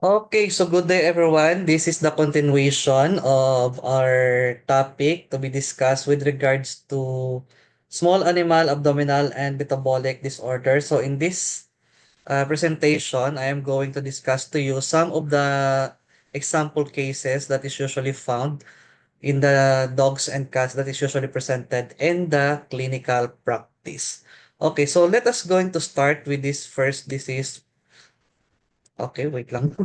Okay, so good day everyone. This is the continuation of our topic to be discussed with regards to small animal abdominal and metabolic disorder. So in this presentation, I am going to discuss to you some of the example cases that is usually found in the dogs and cats that is usually presented in the clinical practice. Okay, so let us going to start with this first disease. Okay, wait lang.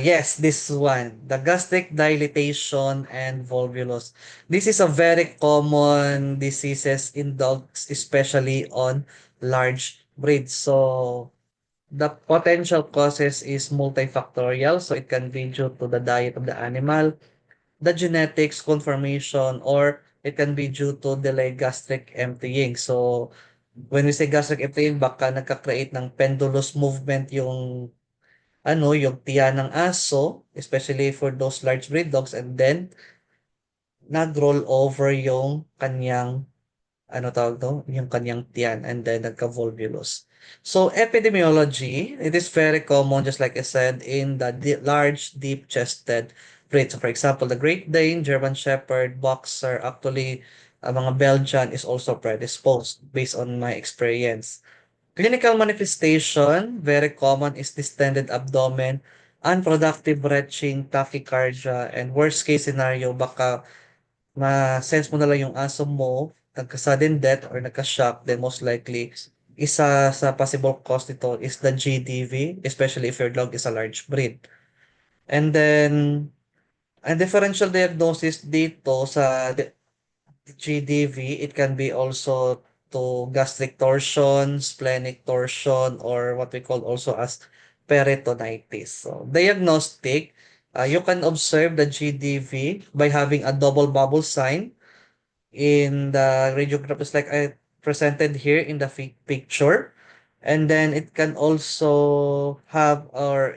Yes, this one, the gastric dilatation and volvulus. This is a very common diseases in dogs, especially on large breeds. So the potential causes is multifactorial. So it can be due to the diet of the animal, the genetics, conformation, or it can be due to delayed gastric emptying. So when we say gastric emptying, baka nagka-create ng pendulous movement yung yung tiyan ng aso, especially for those large breed dogs, and then nag-roll over yung kanyang, tawag to? Yung kanyang tiyan, and then nagka-volvulus. So, epidemiology, it is very common, just like I said, in the large, deep-chested breeds. So, for example, the Great Dane, German Shepherd, Boxer, actually, mga Belgian is also predisposed based on my experience. Clinical manifestation, very common is distended abdomen, unproductive retching, tachycardia, and worst case scenario, baka ma-sense mo na lang yung aso mo, nagka-sudden death or nagka-shock, then most likely, isa sa possible cause nito is the GDV, especially if your dog is a large breed. And then, ang differential diagnosis dito sa GDV, it can be also to gastric torsion, splenic torsion, or what we call also as peritonitis. So, diagnostic, you can observe the GDV by having a double bubble sign in the radiographs like I presented here in the picture. And then it can also have a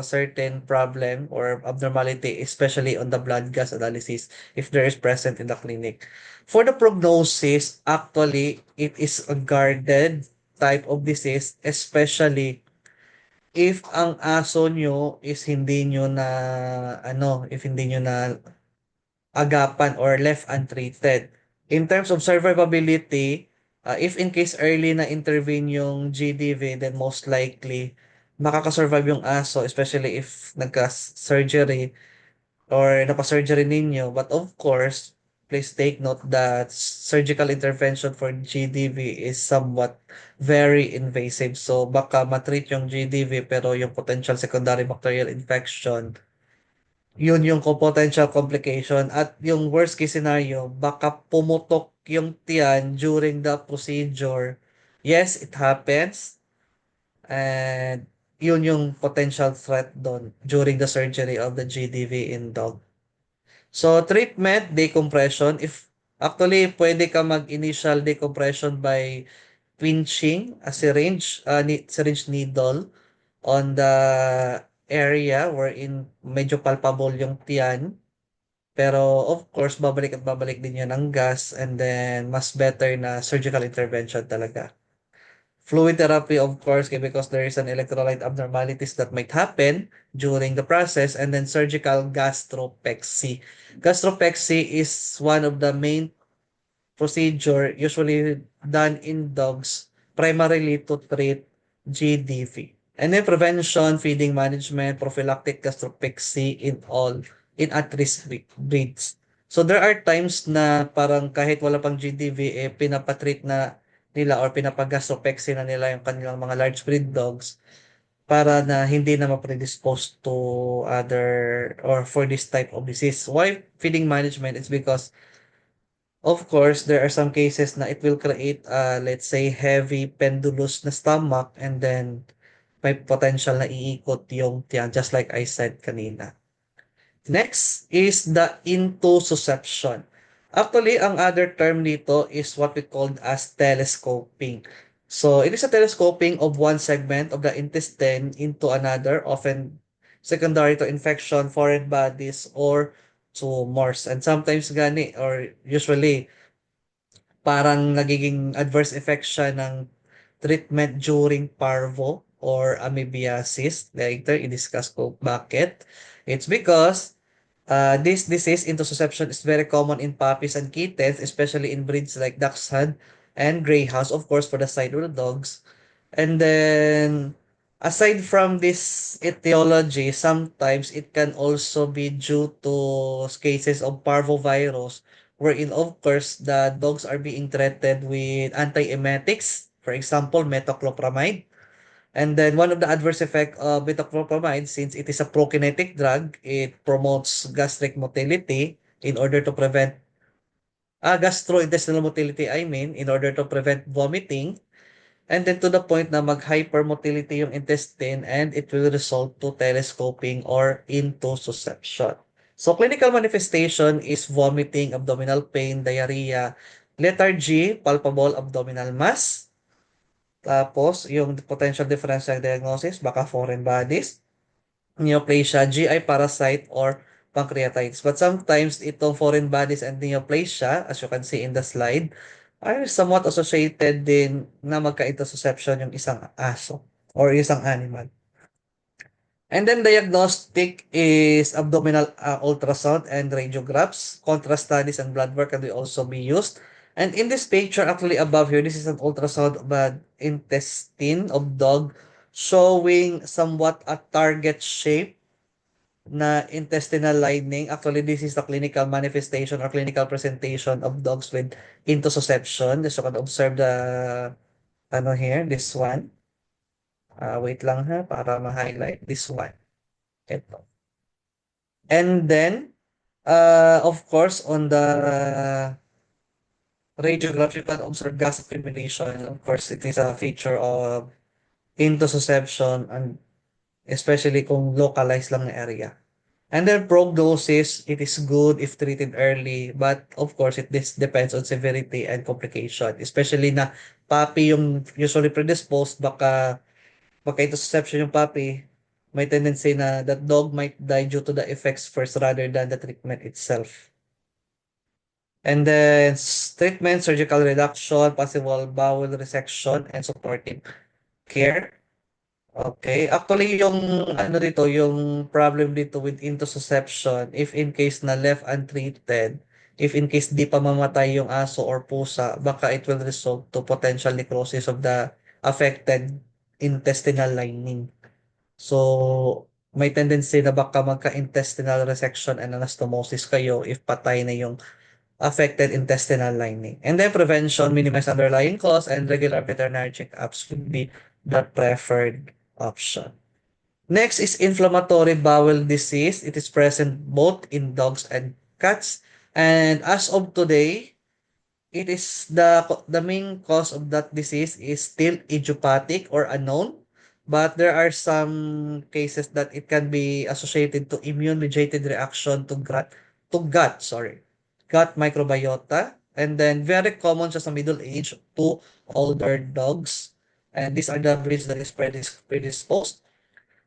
certain problem or abnormality, especially on the blood gas analysis if there is present in the clinic. For the prognosis, actually, it is a guarded type of disease, especially if ang aso nyo is hindi nyo na, if hindi nyo na agapan or left untreated. In terms of survivability, if in case early na intervene yung GDV, then most likely makakasurvive yung aso, especially if nagka-surgery or napa-surgery ninyo. But of course, please take note that surgical intervention for GDV is somewhat very invasive. So baka matreat yung GDV pero yung potential secondary bacterial infection yun yung potential complication at yung worst case scenario, baka pumutok yung tiyan during the procedure. Yes, it happens. And yun yung potential threat doon during the surgery of the GDV in dog. So, treatment, decompression. If actually, pwede ka mag-initial decompression by pinching a syringe needle on the area wherein medyo palpable yung tiyan. Pero of course, babalik at babalik din yun ng gas and then mas better na surgical intervention talaga. Fluid therapy, of course, because there is an electrolyte abnormalities that might happen during the process, and then surgical gastropexy. Gastropexy is one of the main procedure usually done in dogs primarily to treat GDV. And then prevention, feeding management, prophylactic gastropexy in at-risk breeds. So there are times na parang kahit wala pang GDV, pinapatreat na nila or pinapagastropexy na nila yung kanilang mga large breed dogs para na hindi na ma-predispose to other or for this type of disease. Why feeding management? It's because of course, there are some cases na it will create, let's say, heavy pendulous na stomach and then may potential na iikot yung tiyan, just like I said kanina. Next is the intussusception. Actually, ang other term nito is what we called as telescoping. So, it is a telescoping of one segment of the intestine into another, often secondary to infection, foreign bodies, or tumors. And sometimes gani, or usually, parang nagiging adverse effect siya ng treatment during parvo. or amoebiasis. Later, i-discuss ko bakit. It's because this disease, intussusception, is very common in puppies and kittens, especially in breeds like Dachshund and Greyhounds, of course, for the side of the dogs. And then, aside from this etiology, sometimes it can also be due to cases of parvovirus, wherein, of course, the dogs are being treated with antiemetics, for example, metoclopramide. And then one of the adverse effect of metoclopramide, since it is a prokinetic drug, it promotes gastric motility in order to prevent gastrointestinal motility, I mean, in order to prevent vomiting. And then to the point na mag-hypermotility yung intestine and it will result to telescoping or intussusception. So clinical manifestation is vomiting, abdominal pain, diarrhea, lethargy, palpable abdominal mass. Tapos yung potential differential diagnosis, baka foreign bodies, neoplasia, GI parasite, or pancreatitis. But sometimes itong foreign bodies and neoplasia, as you can see in the slide, are somewhat associated din na magka-intussusception yung isang aso or isang animal. And then diagnostic is abdominal ultrasound and radiographs. Contrast studies and blood work can also be used. And in this picture, actually above here, this is an ultrasound of the intestine of dog showing somewhat a target shape na intestinal lining. Actually, this is the clinical manifestation or clinical presentation of dogs with intussusception. Just you can observe the ano here, this one. Wait lang ha, para ma-highlight this one. Ito. And then, of course, on the radiograph, you can observe gas accumulation. Of course, it is a feature of intussusception and especially kung localized lang na area. And then prognosis, it is good if treated early, but of course, this depends on severity and complication. Especially na puppy yung usually predisposed, baka intussusception yung puppy, may tendency na that dog might die due to the effects first rather than the treatment itself. And then treatment, surgical reduction, possible bowel resection, and supportive care. Okay. Actually, yung ano dito, yung problem dito with intussusception, if in case na left untreated, if in case di pa mamatay yung aso or pusa, baka it will result to potential necrosis of the affected intestinal lining. So, may tendency na baka magka-intestinal resection and anastomosis kayo if patay na yung affected intestinal lining. And then prevention, minimize underlying cause, and regular veterinary checkups would be the preferred option. Next is inflammatory bowel disease. It is present both in dogs and cats. And as of today, it is the main cause of that disease is still idiopathic or unknown, but there are some cases that it can be associated to immune-mediated reaction gut microbiota, and then very common siya sa middle age to older dogs, and these are the breeds that is predisposed.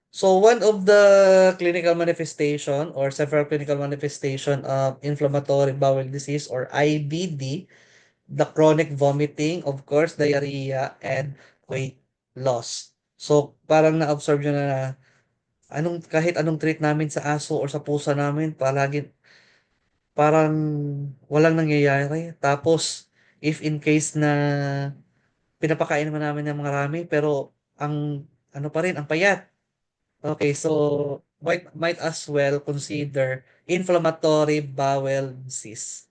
So one of the clinical manifestation or several clinical manifestation of inflammatory bowel disease or IBD, the chronic vomiting, of course, diarrhea, and weight loss. So, parang na-observe nyo na kahit anong treat namin sa aso or sa pusa namin, parang walang nangyayari. Tapos, if in case na pinapakain naman namin ng mga rami, pero ano pa rin, ang payat. Okay, so might as well consider inflammatory bowel disease.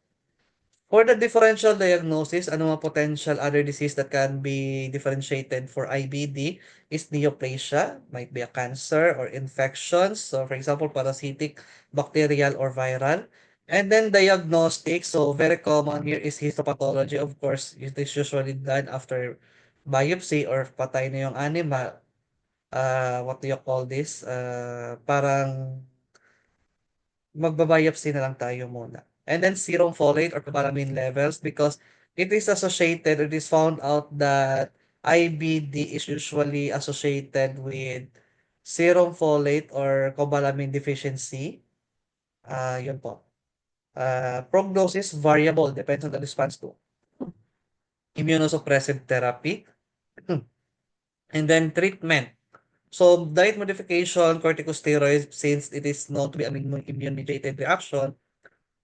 For the differential diagnosis, ano mga potential other disease that can be differentiated for IBD is neoplasia, might be a cancer or infections. So, for example, parasitic, bacterial, or viral. And then diagnostic, so very common here is histopathology. Of course, it is usually done after biopsy or patay na yung animal. What do you call this? Parang magbabiopsy na lang tayo muna. And then serum folate or cobalamin levels, because it is associated, it is found out that IBD is usually associated with serum folate or cobalamin deficiency. Yun po. Prognosis variable, depends on the response to immunosuppressive therapy. And then treatment. So, diet modification, corticosteroids, since it is known to be an immune-mediated reaction,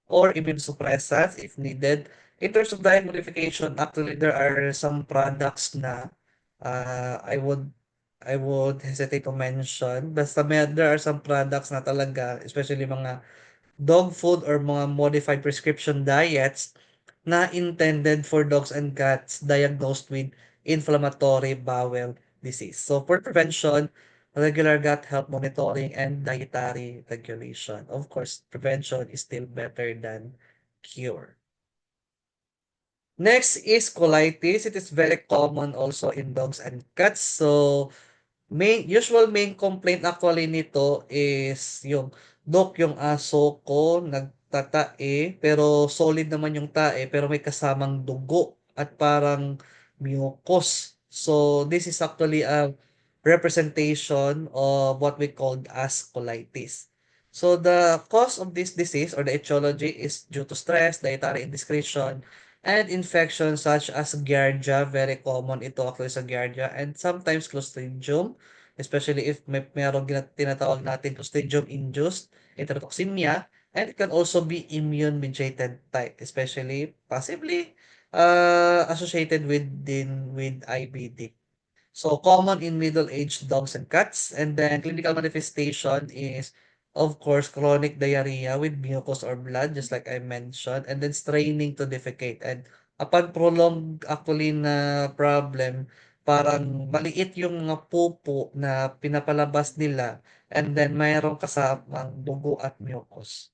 or immunosuppressants if needed. In terms of diet modification, actually there are some products na uh, I would I would hesitate to mention. Basta there are some products na talaga, especially mga dog food or mga modified prescription diets na intended for dogs and cats diagnosed with inflammatory bowel disease. So for prevention, regular gut health monitoring and dietary regulation. Of course, prevention is still better than cure. Next is colitis. It is very common also in dogs and cats. So main complaint actually nito is yung, "Dok, yung aso ko nagtatae, pero solid naman yung tae, pero may kasamang dugo at parang mucus." So, this is actually a representation of what we called as colitis. So, the cause of this disease or the etiology is due to stress, dietary indiscretion, and infections such as Giardia. Very common ito actually sa Giardia, and sometimes Clostridium, especially if merong tinatawag natin Clostridium-induced enterotoxemia, and it can also be immune-mediated type, especially possibly associated with IBD. So common in middle-aged dogs and cats. And then clinical manifestation is, of course, chronic diarrhea with mucus or blood, just like I mentioned, and then straining to defecate. And upon prolonged actually na problem, parang maliit yung mga pupo na pinapalabas nila, and then mayroong kasamang dugo at mucus.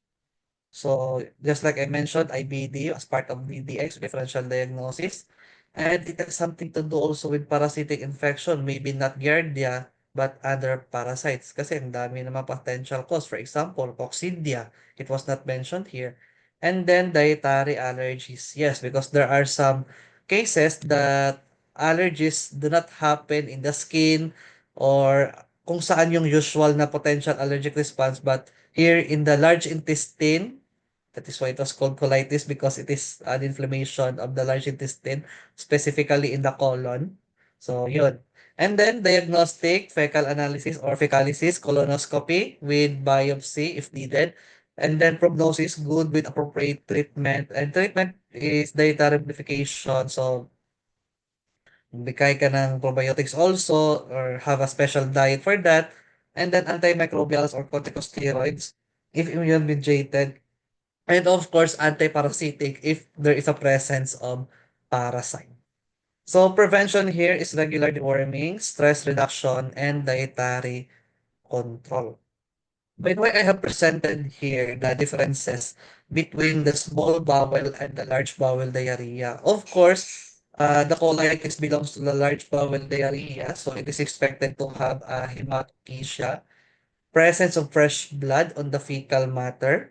So, just like I mentioned, IBD as part of DDX, differential diagnosis. And it has something to do also with parasitic infection, maybe not Giardia, but other parasites. Kasi ang dami naman potential cause. For example, coccidia, it was not mentioned here. And then dietary allergies. Yes, because there are some cases that allergies do not happen in the skin or kung saan yung usual na potential allergic response, but here in the large intestine, that is why it was called colitis, because it is an inflammation of the large intestine, specifically in the colon. So, yun. And then, diagnostic, fecal analysis or fecalysis, colonoscopy with biopsy if needed. And then, prognosis, good with appropriate treatment. And treatment is dietary modification. So, bigay ka ng probiotics also or have a special diet for that. And then, antimicrobials or corticosteroids if immune-mediated. And of course, anti-parasitic if there is a presence of parasite. So prevention here is regular deworming, stress reduction, and dietary control. By the way, I have presented here the differences between the small bowel and the large bowel diarrhea. Of course, the colitis belongs to the large bowel diarrhea, so it is expected to have a hematochezia, presence of fresh blood on the fecal matter.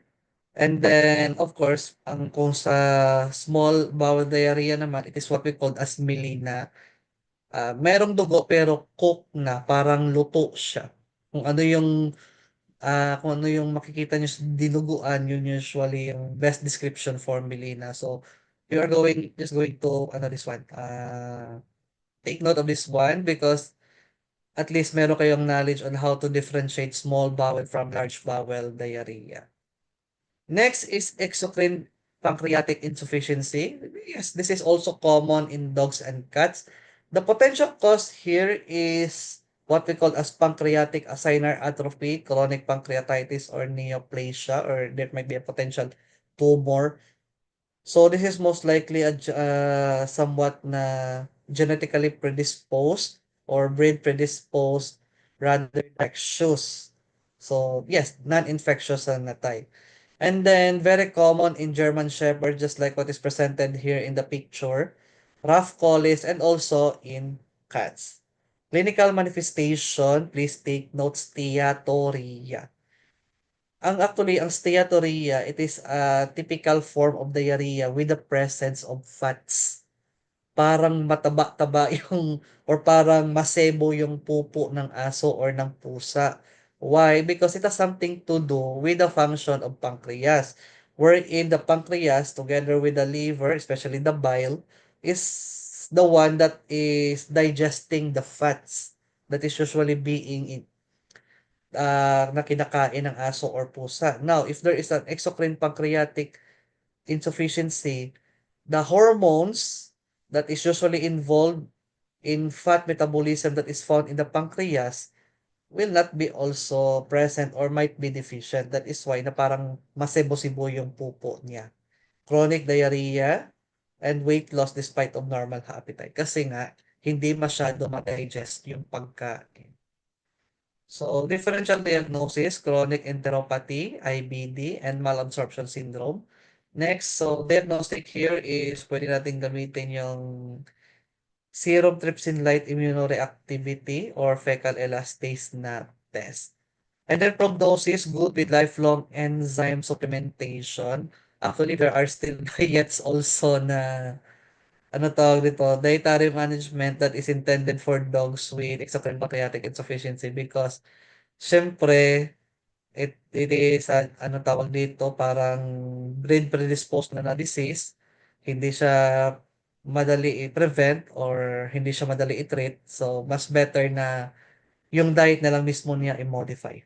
And then, of course, kung sa small bowel diarrhea naman, it is what we call as melena. Merong dugo pero cooked na, parang luto siya. Kung ano yung kung ano yung makikita niyo sa dinuguan, yun usually yung best description for melena. So, you are going to this one. Take note of this one because at least meron kayong knowledge on how to differentiate small bowel from large bowel diarrhea. Next is exocrine pancreatic insufficiency. Yes, this is also common in dogs and cats. The potential cause here is what we call as pancreatic acinar atrophy, chronic pancreatitis, or neoplasia, or there might be a potential tumor. So this is most likely somewhat na genetically predisposed or breed predisposed rather than infectious. So yes, non-infectious na type. And then very common in German Shepherd, just like what is presented here in the picture, rough collies, and also in cats. Clinical manifestation, please take notes, steatorrhea. Ang steatorrhea, it is a typical form of diarrhea with the presence of fats. Parang mataba-taba yung or parang masebo yung pupo ng aso or ng pusa. Why? Because it has something to do with the function of pancreas, wherein the pancreas together with the liver, especially the bile, is the one that is digesting the fats. that is usually na kinakain ng aso or pusa. Now, if there is an exocrine pancreatic insufficiency, the hormones that is usually involved in fat metabolism that is found in the pancreas will not be also present or might be deficient. That is why na parang masebo-sibo yung pupo niya. Chronic diarrhea and weight loss despite of normal appetite. Kasi nga, hindi masyado ma-digest yung pagkain. So, differential diagnosis, chronic enteropathy, IBD, and malabsorption syndrome. Next, so diagnostic here is pwede natin gamitin yung serum trypsin light immunoreactivity or fecal elastase na test. And then prognosis, good with lifelong enzyme supplementation. Actually, there are still diets also na ano tawag dito, dietary management that is intended for dogs with exocrine pancreatic insufficiency because siyempre it is ano tawag dito, parang breed predisposed na disease. Hindi siya madali i-prevent or hindi siya madali i-treat. So, mas better na yung diet na lang mismo niya i-modify.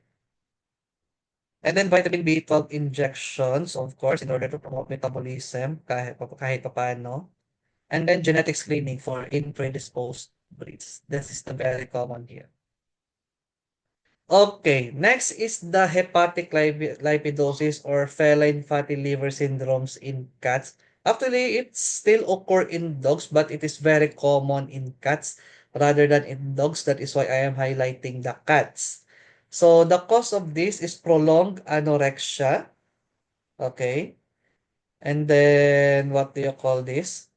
And then vitamin B12 injections, of course, in order to promote metabolism kahit papaano. And then genetic screening for in predisposed breeds. This is the very common here. Okay, next is the hepatic lipidosis or feline fatty liver syndromes in cats. Actually, it still occur in dogs, but it is very common in cats rather than in dogs. That is why I am highlighting the cats. So, the cause of this is prolonged anorexia. Okay. And then, what do you call this?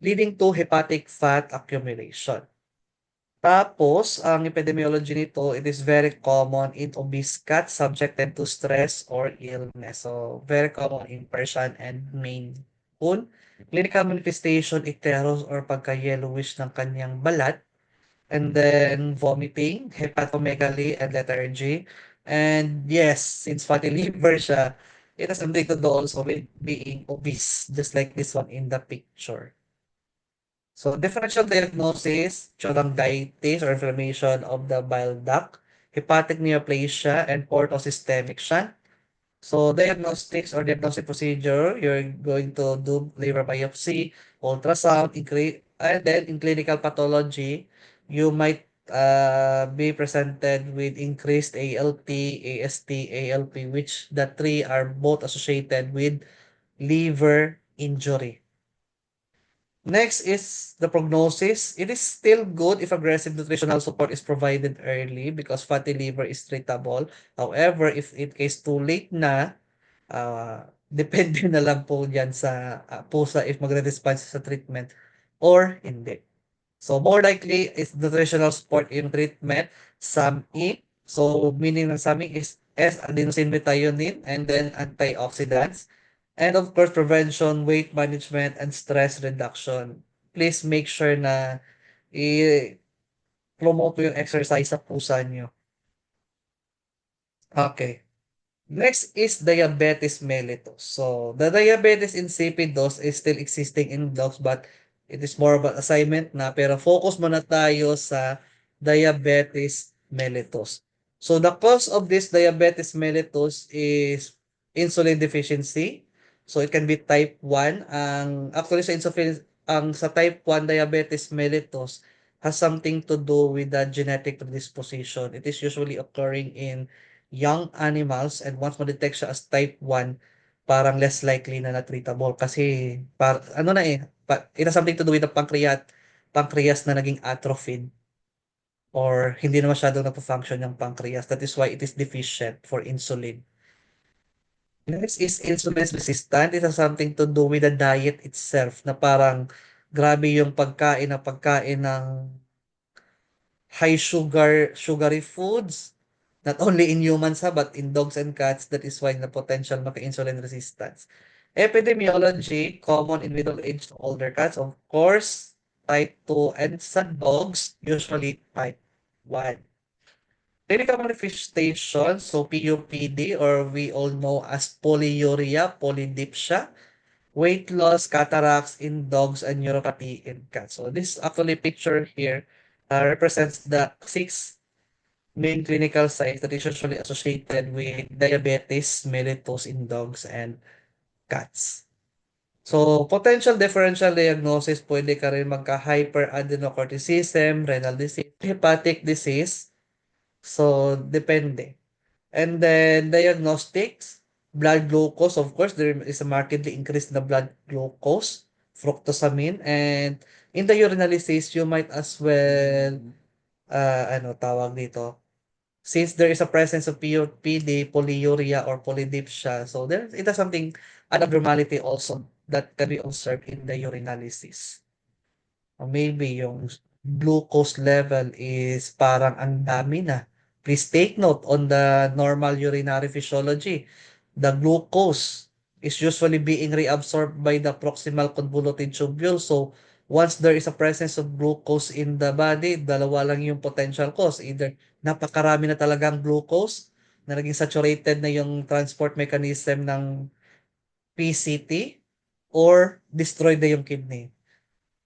Leading to hepatic fat accumulation. Tapos, ang epidemiology nito, it is very common in obese cats subjected to stress or illness. So, very common in Persian and Maine Coon. Clinical manifestation, icterus or pagka-yellowish ng kanyang balat. And then, vomiting, hepatomegaly, and lethargy. And yes, since fatty liver siya, it has something to do also with being obese, just like this one in the picture. So, differential diagnosis, cholangitis or inflammation of the bile duct, hepatic neoplasia, and portosystemic shunt. So, diagnostics or diagnostic procedure, you're going to do liver biopsy, ultrasound, and then in clinical pathology, you might be presented with increased ALT, AST, ALP, which the three are both associated with liver injury. Next is the prognosis. It is still good if aggressive nutritional support is provided early because fatty liver is treatable. However, if in case too late na, depende na lang po yan sa pusa if magre-response sa treatment or hindi. So, more likely is nutritional support in treatment, SAMe. So, meaning ng SAMe is S-adenosine methionine and then antioxidants. And of course, prevention, weight management, and stress reduction. Please make sure na i-promote yung exercise sa pusa nyo. Okay. Next is diabetes mellitus. So, the diabetes insipidus is still existing in dogs but it is more of an assignment na pero focus muna tayo sa diabetes mellitus. So, the cause of this diabetes mellitus is insulin deficiency. So, it can be type 1. Actually, sa type 1 diabetes mellitus has something to do with the genetic predisposition. It is usually occurring in young animals and once ma-detect siya as type 1, parang less likely na na-treatable kasi ano na it has something to do with the pancreas na naging atrophied or hindi na masyadong nagpo-function yung pancreas. That is why it is deficient for insulin. Next is insulin resistant. It has something to do with the diet itself na parang grabe yung pagkain ng high sugary foods. Not only in humans but in dogs and cats. That is why the potential maka-insulin resistance. Epidemiology, common in middle-aged to older cats. Of course, type 2 and sa dogs, usually type 1. Clinical manifestation, so PUPD or we all know as polyuria, polydipsia. weight loss, cataracts in dogs, and neuropathy in cats. So this actually picture here represents the six main clinical signs that is usually associated with diabetes mellitus in dogs and cats. So, potential differential diagnosis, pwede ka rin magka-hyperadenocorticism, renal disease, hepatic disease. So, depende. And then diagnostics, blood glucose, of course, there is a markedly increase in the blood glucose, fructosamine, and in the urinalysis, you might as well, ano tawag dito, since there is a presence of PD, polyuria, or polydipsia, so there it has something, an abnormality also that can be observed in the urinalysis. Or maybe yung glucose level is parang ang dami na. Please take note on the normal urinary physiology. The glucose is usually being reabsorbed by the proximal convoluted tubule. So, once there is a presence of glucose in the body, dalawa lang yung potential cause. Either napakarami na talagang glucose na naging saturated na yung transport mechanism ng PCT or destroyed na yung kidney.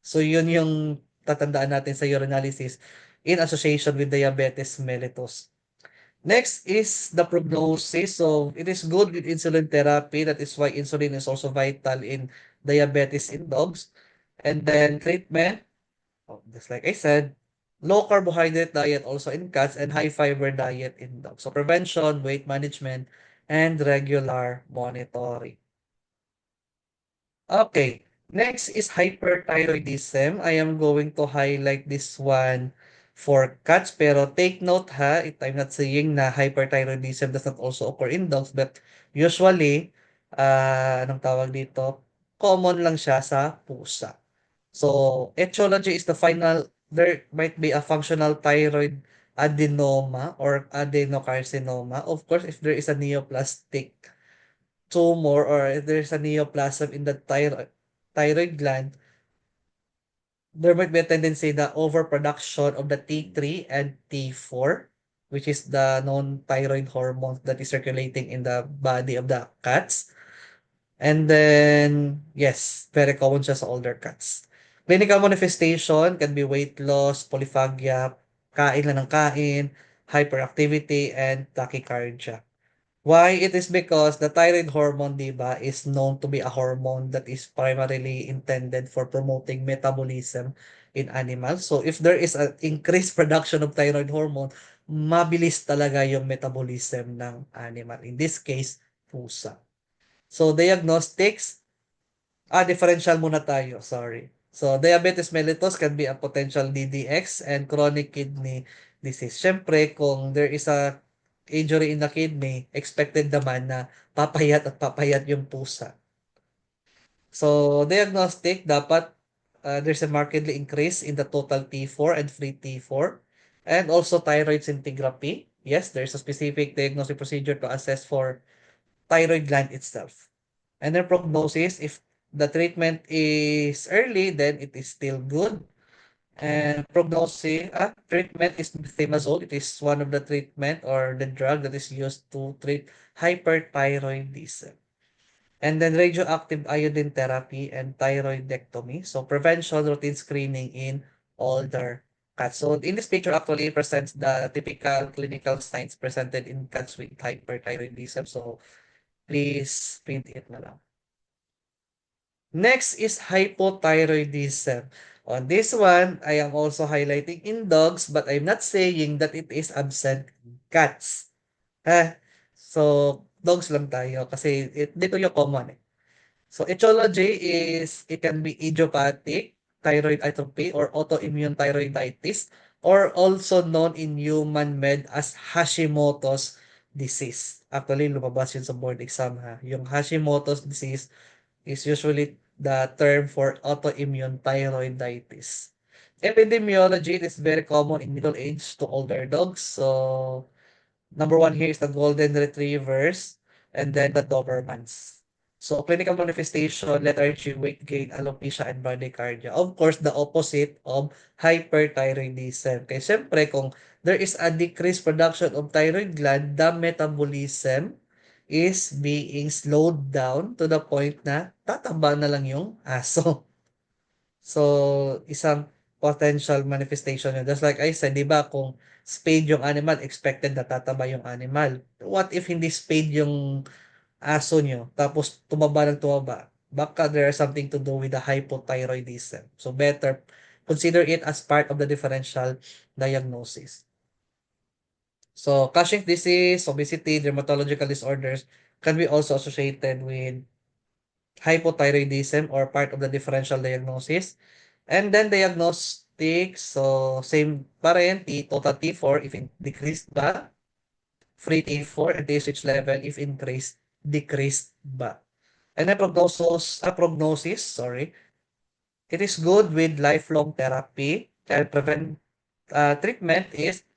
So, yun yung tatandaan natin sa urinalysis in association with diabetes mellitus. Next is the prognosis. So, it is good with insulin therapy. That is why insulin is also vital in diabetes in dogs. And then treatment, just like I said, low carbohydrate diet also in cats and high fiber diet in dogs. So, prevention, weight management, and regular monitoring. Okay. Next is hyperthyroidism. I am going to highlight this one for cats, pero take note ha, I'm not saying na hyperthyroidism does not also occur in dogs, but usually, anong tawag dito? Common lang siya sa pusa. So, etiology is the final, there might be a functional thyroid adenoma or adenocarcinoma. Of course, if there is a neoplastic tumor or if there's a neoplasm in the thyroid gland, there might be a tendency the overproduction of the T3 and T4, which is the non-thyroid hormone that is circulating in the body of the cats. And then, yes, very common siya sa older cats. Clinical manifestation can be weight loss, polyphagia, kain lang ng kain, hyperactivity, and tachycardia. Why? It is because the thyroid hormone, di ba, is known to be a hormone that is primarily intended for promoting metabolism in animals. So, if there is an increased production of thyroid hormone, mabilis talaga yung metabolism ng animal. In this case, pusa. So, diagnostics, differential muna tayo, sorry. So, diabetes mellitus can be a potential DDX and chronic kidney disease. Siyempre, kung there is a injury in the kidney, expected naman na papayat at papayat yung pusa. So, diagnostic, dapat there's a markedly increase in the total T4 and free T4. And also thyroid scintigraphy. Yes, there's a specific diagnostic procedure to assess for thyroid gland itself. And then prognosis, if the treatment is early, then it is still good. And prognosis, treatment is methimazole. It is one of the treatment or the drug that is used to treat hyperthyroidism. And then radioactive iodine therapy and thyroidectomy. So prevention, routine screening in older cats. So in this picture actually presents the typical clinical signs presented in cats with hyperthyroidism. So please print it na lang. Next is hypothyroidism. On this one, I am also highlighting in dogs, but I'm not saying that it is absent in cats. Ha? So, dogs lang tayo kasi dito yung common eh. So, etiology is, it can be idiopathic thyroid atrophy or autoimmune thyroiditis or also known in human med as Hashimoto's disease. Actually, lumabas yun sa board exam ha. Yung Hashimoto's disease is usually the term for autoimmune thyroiditis. Epidemiology, it is very common in middle age to older dogs. So, number one here is the golden retrievers and then the Dobermans. So, clinical manifestation, lethargy, weight gain, alopecia, and bradycardia. Of course, the opposite of hyperthyroidism. Kaya syempre, kung there is a decreased production of thyroid gland, the metabolism is being slowed down to the point na tataba na lang yung aso. So, isang potential manifestation yun. Just like I said, di ba, kung spayed yung animal, expected na tataba yung animal. What if hindi spayed yung aso nyo, tapos tumaba ng tumaba? Baka there is something to do with the hypothyroidism. So, better consider it as part of the differential diagnosis. So, Cushing's disease, obesity, dermatological disorders can be also associated with hypothyroidism or part of the differential diagnosis. And then diagnostics, so same pa rin, total T4 if decreased ba, free T4 and TSH level if increased, decreased ba. And then prognosis, sorry, it is good with lifelong therapy and treatment is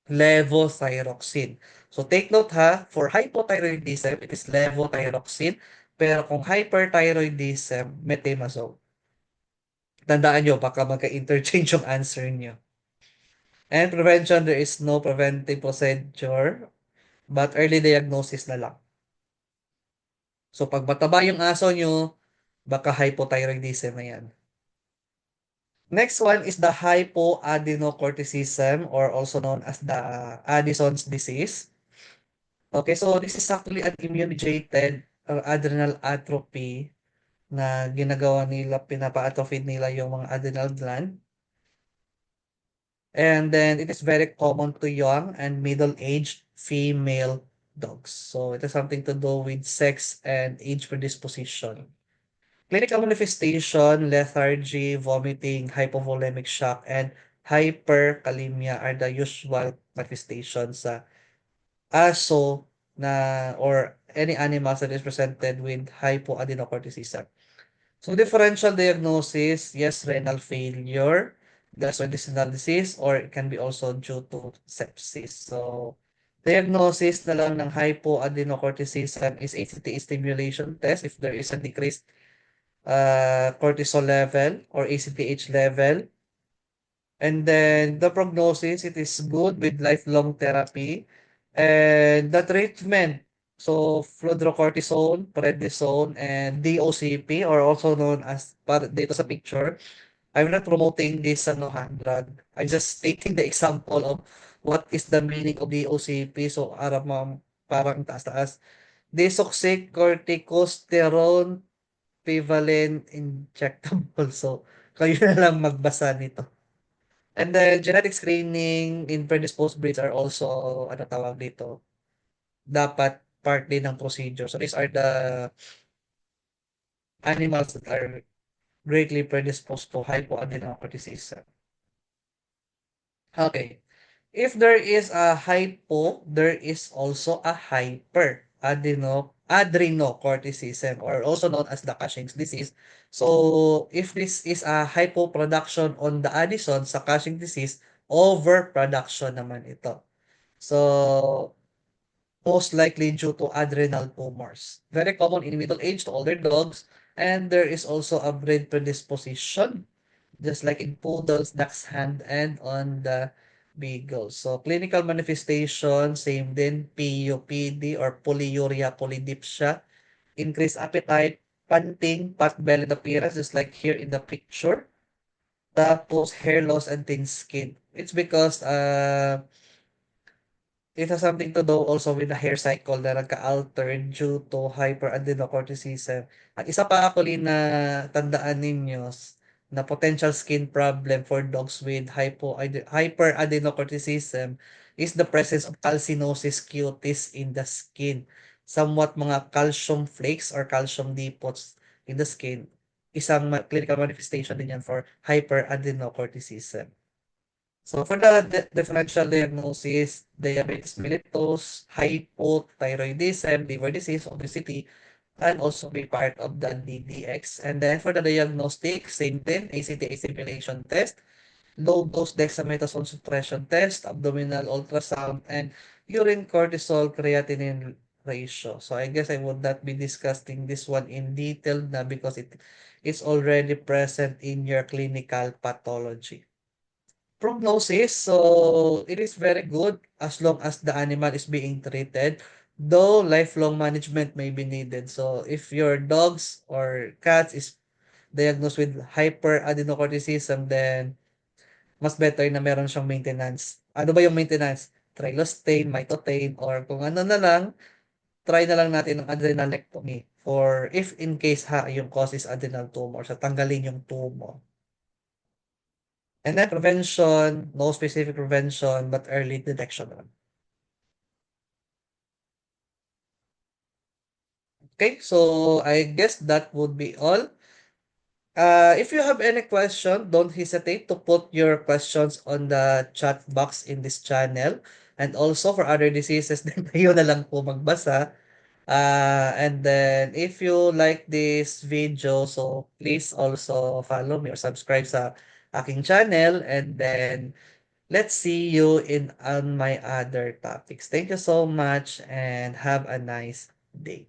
levothyroxine. So take note ha, for hypothyroidism, it is levothyroxine. Pero kung hyperthyroidism, metamazole. Tandaan nyo, baka magka-interchange yung answer nyo. And prevention, there is no preventive procedure, but early diagnosis na lang. So pag mataba yung aso nyo, baka hypothyroidism na yan. Next one is the hypoadenocorticism or also known as the Addison's disease. Okay, so this is actually an immune-mediated adrenal atrophy na ginagawa nila, pinapa-atrophy nila yung mga adrenal gland. And then it is very common to young and middle-aged female dogs. So it has something to do with sex and age predisposition. Clinical manifestation, lethargy, vomiting, hypovolemic shock, and hyperkalemia are the usual manifestations sa aso na or any animals that is presented with hypoadenocorticism. So differential diagnosis, yes, renal failure, gastrointestinal disease, or it can be also due to sepsis. So diagnosis na lang ng hypoadenocorticism is ACTH stimulation test if there is a decreased cortisol level or ACTH level. And then the prognosis, it is good with lifelong therapy. And the treatment, so fludrocortisone, prednisone, and DOCP, or also known as, dito sa picture, I'm not promoting this drug. I'm just stating the example of what is the meaning of DOCP. So, parang taas-taas. Desoxycorticosterone equivalent injectable. So, kayo na lang magbasa nito. And then genetic screening in predisposed breeds are also, ano tawag dito, dapat part din ng procedure. So these are the animals that are greatly predisposed to hypoadenocorticism. Okay. If there is a hypo, there is also a adrenocorticism or also known as the Cushing's disease. So, if this is a hypoproduction on the Addison sa Cushing disease, overproduction naman ito. So, most likely due to adrenal tumors. Very common in middle-aged to older dogs, and there is also a breed predisposition just like in poodles, dachshund, and on the beagles. So, clinical manifestation, same din, PUPD or polyuria polydipsia, increased appetite, panting, pot-bellied appearance, just like here in the picture. Tapos, hair loss and thin skin. It's because it has something to do also with the hair cycle na nagka-alter due to hyperandenocorticism. At isa pa actually na tandaan ninyo na potential skin problem for dogs with hyperandenocorticism is the presence of calcinosis cutis in the skin. Somewhat mga calcium flakes or calcium deposits in the skin. Isang clinical manifestation din yan for hyperandenocorticism. So for the differential diagnosis, diabetes mellitus, hypothyroidism, liver disease, obesity, can also be part of the DDX. And then for the diagnostic, same thing, ACTH simulation test, low-dose dexamethasone suppression test, abdominal ultrasound, and urine cortisol creatinine ratio. So I guess I would not be discussing this one in detail na because it is already present in your clinical pathology. Prognosis, so it is very good as long as the animal is being treated though lifelong management may be needed. So if your dogs or cats is diagnosed with hyperadenocorticism, then mas better na meron siyang maintenance. Ano ba yung maintenance? Trilostane, mitotane, or kung ano na lang, try na lang natin ang adrenalectomy for if in case ha, yung cause is adrenal tumor. So, tanggalin yung tumor. And then prevention, no specific prevention, but early detection lang. Okay, so I guess that would be all. If you have any question, don't hesitate to put your questions on the chat box in this channel. And also for other diseases, then kayo na lang po magbasa. And then if you like this video, so please also follow me or subscribe sa aking channel. And then let's see you in on my other topics. Thank you so much and have a nice day.